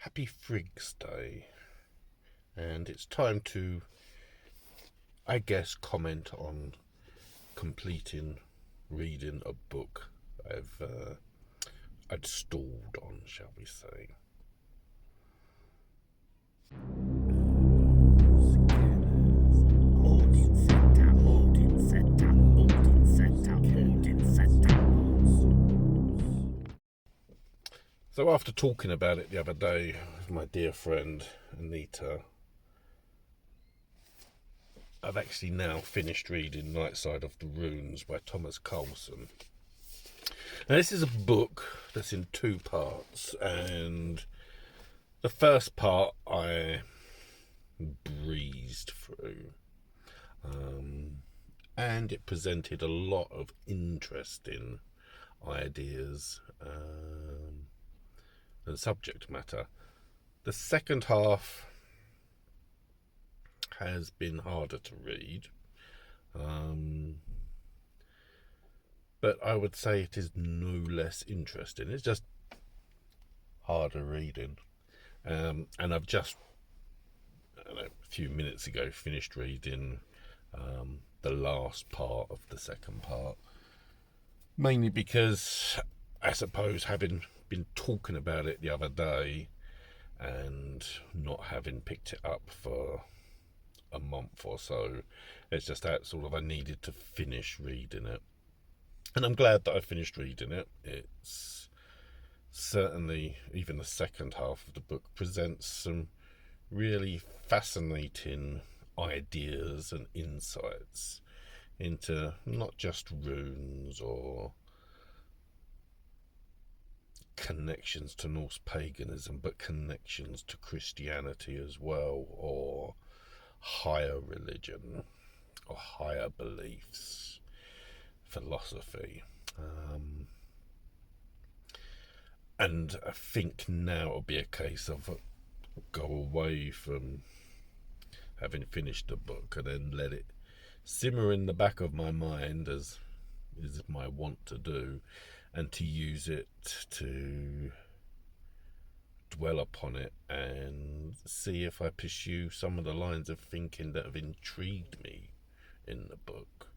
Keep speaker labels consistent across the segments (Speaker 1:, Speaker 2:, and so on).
Speaker 1: Happy Frigg's Day, and it's time to, I guess, comment on completing reading a book I'd stalled on, shall we say. So after talking about it the other day with my dear friend Anita, I've actually now finished reading Nightside of the Runes by Thomas Karlsson. Now this is a book that's in two parts, and the first part I breezed through, and it presented a lot of interesting ideas and subject matter. The second half has been harder to read, but I would say it is no less interesting. It's just harder reading, and I've just a few minutes ago finished reading the last part of the second part, mainly because I suppose having been talking about it the other day and not having picked it up for a month or so, it's just that sort of I needed to finish reading it, and I'm glad that I finished reading it. It's certainly, even the second half of the book presents some really fascinating ideas and insights into not just runes or connections to Norse paganism, but connections to Christianity as well, or higher religion, or higher beliefs, philosophy. And I think now it'll be a case of go away from having finished the book and then let it simmer in the back of my mind, as is my wont to do, and to use it to dwell upon it and see if I pursue some of the lines of thinking that have intrigued me in the book,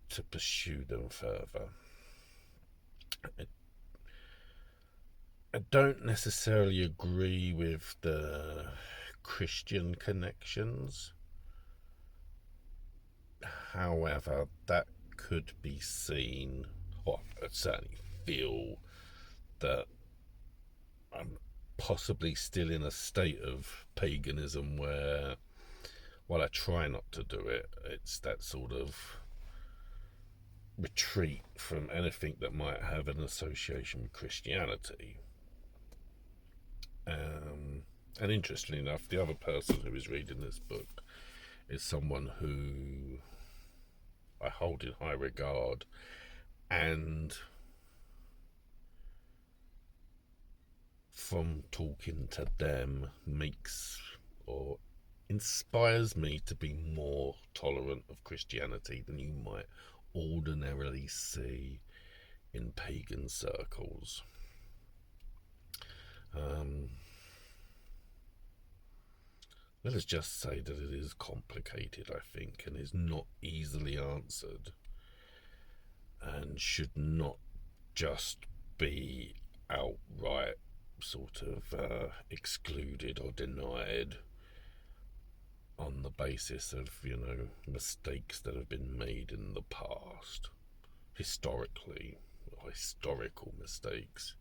Speaker 1: to pursue them further. I don't necessarily agree with the Christian connections. However, that could be seen, or I certainly feel that I'm possibly still in a state of paganism where, while I try not to do it, it's that sort of retreat from anything that might have an association with Christianity. And interestingly enough, the other person who is reading this book is someone who I hold in high regard, and from talking to them makes or inspires me to be more tolerant of Christianity than you might ordinarily see in pagan circles. Let us just say that it is complicated, I think, and is not easily answered, and should not just be outright sort of excluded or denied on the basis of, mistakes that have been made in the past, historically, or historical mistakes.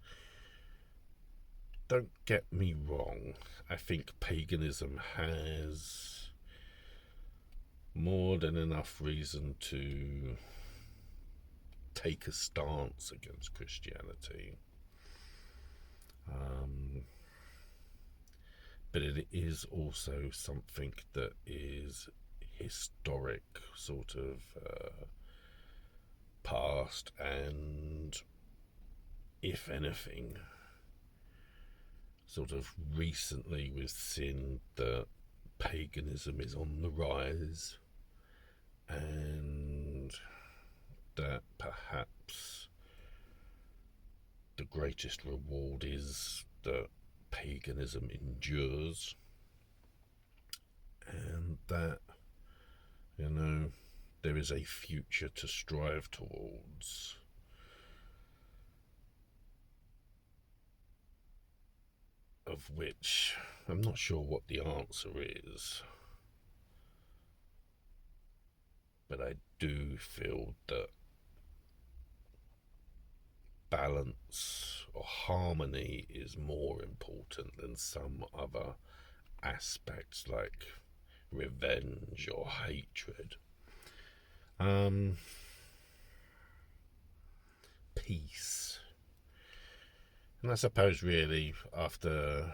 Speaker 1: Don't get me wrong, I think paganism has more than enough reason to take a stance against Christianity. But it is also something that is historic, sort of past, and if anything, sort of recently we've seen that paganism is on the rise, and that perhaps the greatest reward is that paganism endures, and that, you know, there is a future to strive towards. Of which I'm not sure what the answer is, but I do feel that balance or harmony is more important than some other aspects like revenge or hatred. Peace. And I suppose really after,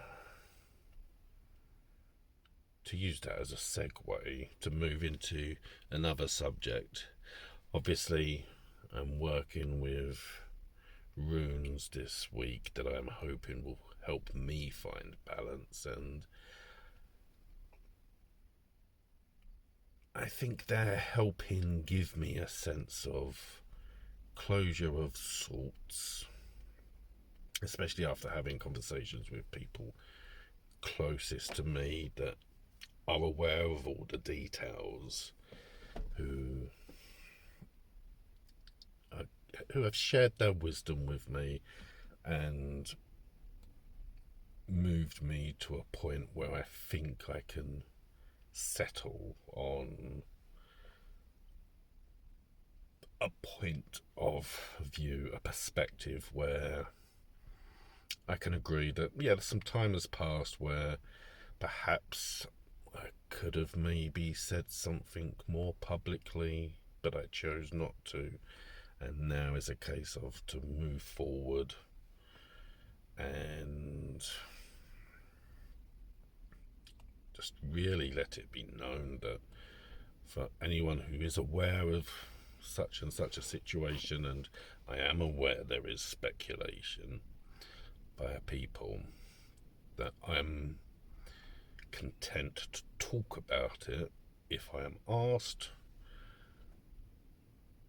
Speaker 1: to use that as a segue to move into another subject, obviously I'm working with runes this week that I'm hoping will help me find balance, and I think they're helping give me a sense of closure of sorts, especially after having conversations with people closest to me that are aware of all the details, who have shared their wisdom with me and moved me to a point where I think I can settle on a point of view, a perspective where I can agree that, yeah, some time has passed where perhaps I could have maybe said something more publicly, but I chose not to. And now is a case of to move forward and just really let it be known that for anyone who is aware of such and such a situation, and I am aware there is speculation by people, that I'm content to talk about it if I am asked,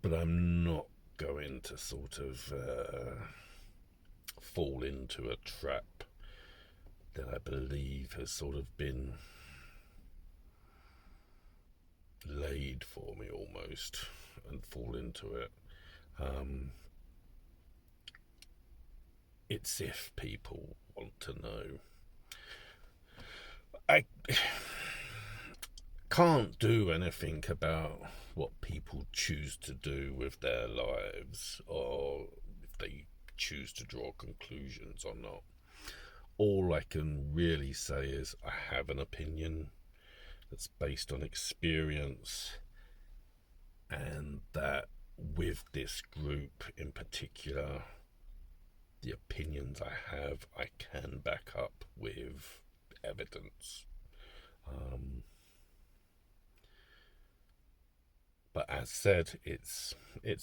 Speaker 1: but I'm not going to sort of fall into a trap that I believe has sort of been laid for me almost, and fall into it. It's if people want to know. I can't do anything about what people choose to do with their lives, or if they choose to draw conclusions or not. All I can really say is I have an opinion that's based on experience, and that with this group in particular, the opinions I have, I can back up with evidence. But as said, it's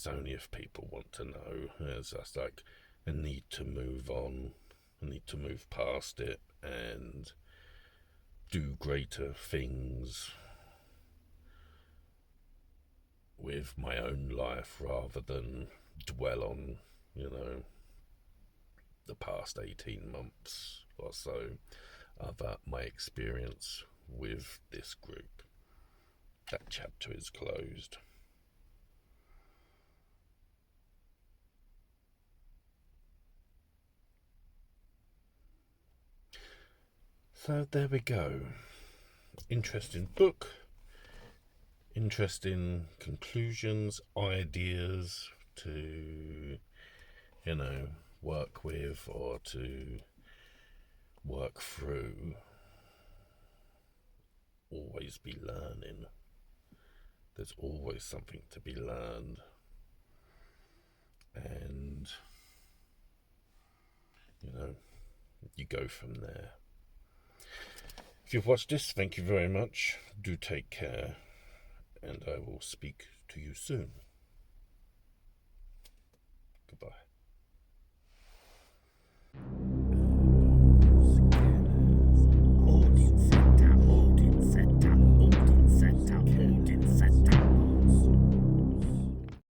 Speaker 1: only if people want to know. There's just like a need to move on, a need to move past it and do greater things with my own life rather than dwell on, you know, the past 18 months or so of my experience with this group. That chapter is closed. So there we go. Interesting book. Interesting conclusions, ideas to, you know, work with or to work through. Always be learning. There's always something to be learned. And, you know, you go from there. If you've watched this, thank you very much. Do take care, and I will speak to you soon. Goodbye.